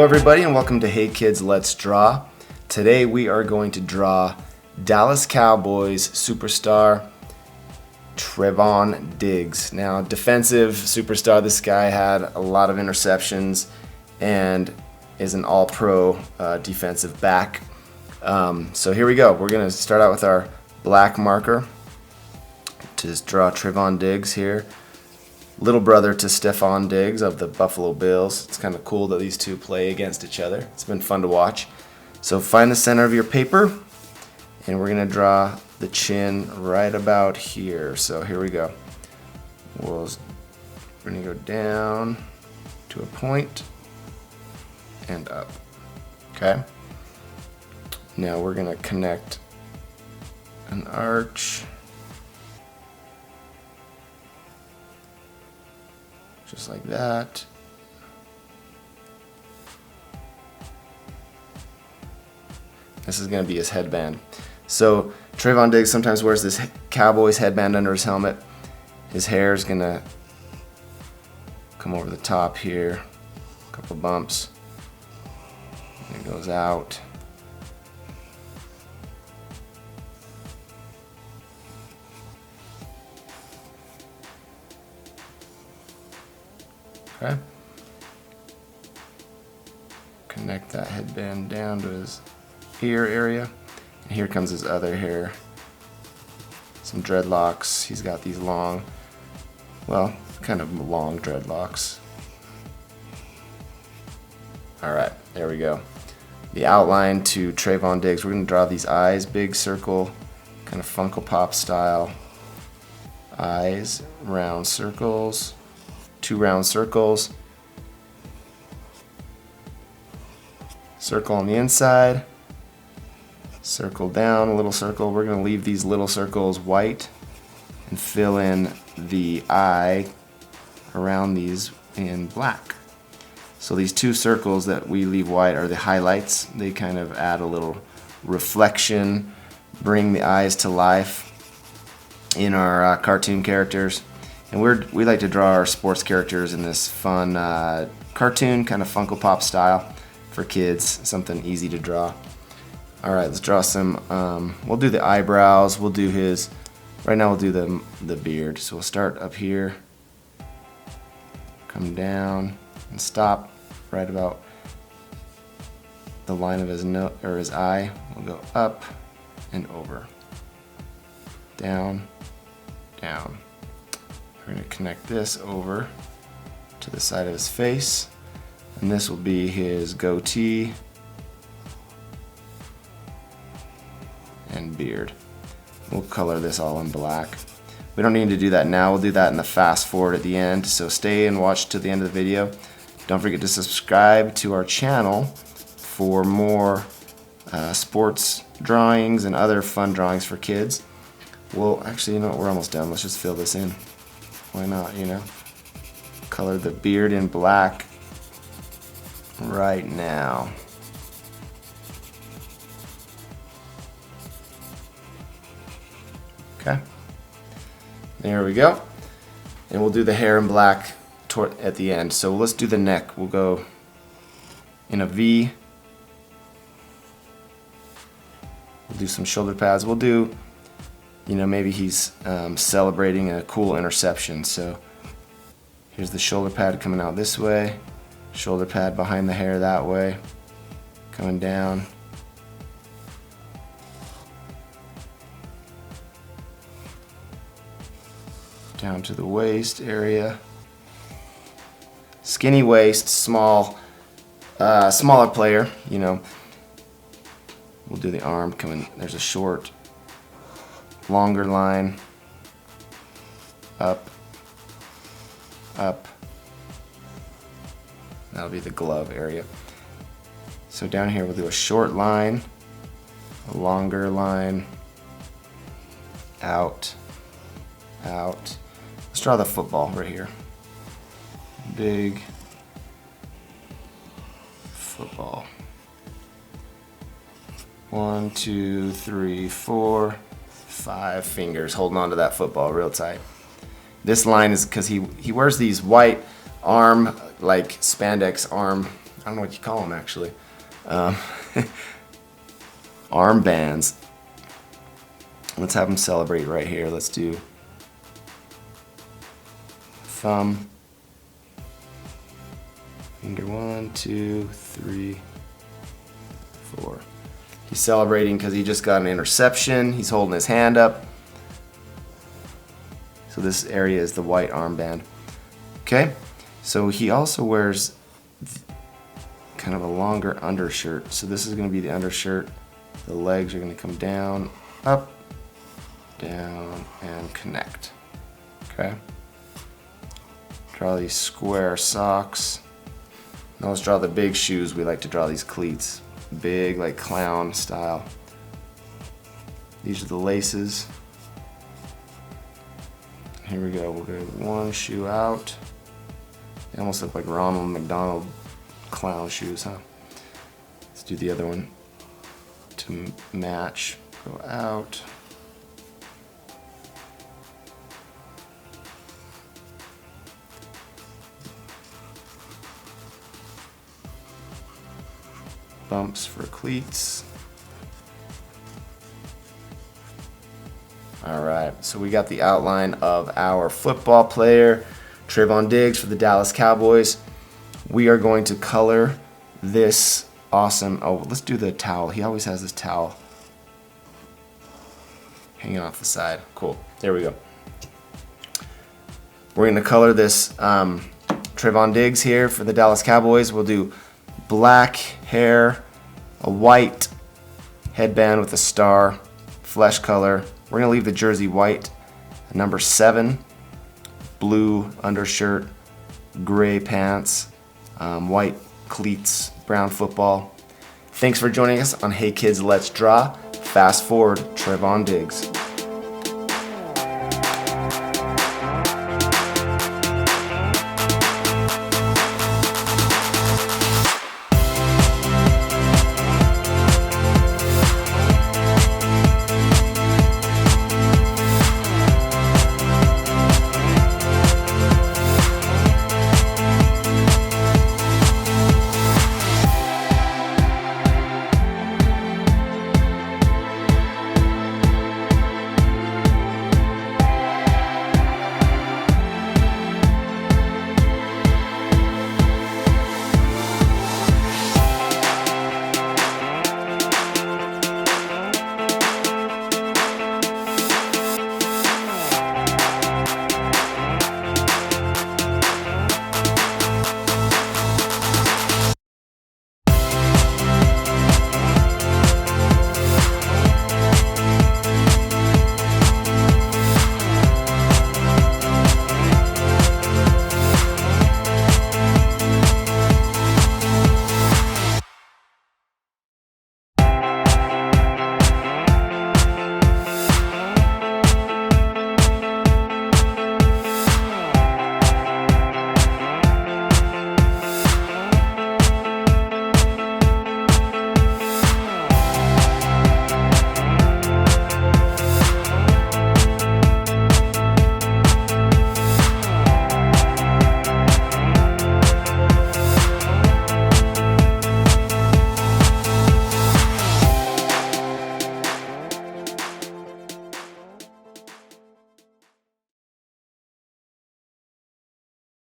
Hello everybody and welcome to Hey Kids Let's Draw. Today we are going to draw Dallas Cowboys superstar Trevon Diggs. Now, defensive superstar, this guy had a lot of interceptions and is an all-pro defensive back. So here we go. We're going to start out with our black marker to just draw Trevon Diggs here. Little brother to Stefon Diggs of the Buffalo Bills. It's kind of cool that these two play against each other. It's been fun to watch. So find the center of your paper, and we're going to draw the chin right about here. So here we go. We're going to go down to a point and up. Okay? Now we're going to connect an arch. Just like that. This is going to be his headband. So Trevon Diggs sometimes wears this Cowboys headband under his helmet. His hair is going to come over the top here. A couple bumps. And it goes out. Okay. Connect that headband down to his ear area. And here comes his other hair. Some dreadlocks. He's got these long, well, kind of long dreadlocks. Alright, there we go. The outline to Trevon Diggs. We're going to draw these eyes, big circle, kind of Funko Pop style. Eyes, round circles. 2 round circles. Circle on the inside. Circle down, a little circle. We're going to leave these little circles white and fill in the eye around these in black. So these 2 circles that we leave white are the highlights. They kind of add a little reflection, bring the eyes to life in our cartoon characters. And we like to draw our sports characters in this fun cartoon, kind of Funko Pop style for kids, something easy to draw. Alright, let's draw some, we'll do the eyebrows, we'll do his, right now we'll do the beard. So we'll start up here, come down, and stop right about the line of his nose, or his eye. We'll go up and over, down, down. We're going to connect this over to the side of his face, and this will be his goatee and beard. We'll color this all in black. We don't need to do that now. We'll do that in the fast forward at the end, so stay and watch to the end of the video. Don't forget to subscribe to our channel for more sports drawings and other fun drawings for kids. Well, actually, you know what? We're almost done. Let's just fill this in. Why not, you know? Color the beard in black right now. Okay. There we go. And we'll do the hair in black at the end. So let's do the neck. We'll go in a V. We'll do some shoulder pads. We'll do, you know, maybe he's celebrating a cool interception. So here's the shoulder pad coming out this way, shoulder pad behind the hair that way, coming down. Down to the waist area. Skinny waist, small, smaller player, you know. We'll do the arm coming, there's a short, longer line, up, up. That'll be the glove area. So down here we'll do a short line, a longer line, out, out. Let's draw the football right here. Big football. 1, 2, 3, 4, 5 fingers holding on to that football real tight. This line is because he wears these white arm, like spandex arm I don't know what you call them actually. Armbands. Let's have them celebrate right here. Let's do thumb, finger 1, 2, 3, 4. He's celebrating because he just got an interception. He's holding his hand up. So this area is the white armband. Okay, so he also wears kind of a longer undershirt. So this is going to be the undershirt. The legs are going to come down, up, down, and connect. Okay. Draw these square socks. Now let's draw the big shoes. We like to draw these cleats. Big, like clown style. These are the laces. Here we go. We'll go one shoe out. They almost look like Ronald McDonald clown shoes, huh? Let's do the other one to match. Go out. Bumps for cleats. All right, so we got the outline of our football player, Trevon Diggs for the Dallas Cowboys. We are going to color this awesome, oh, let's do the towel. He always has this towel hanging off the side. Cool, there we go. We're gonna color this Trevon Diggs here for the Dallas Cowboys. We'll do black hair, a white headband with a star, flesh color. We're gonna leave the jersey white, number 7, blue undershirt, gray pants, white cleats, brown football. Thanks for joining us on Hey Kids Let's Draw. Fast forward, Trevon Diggs.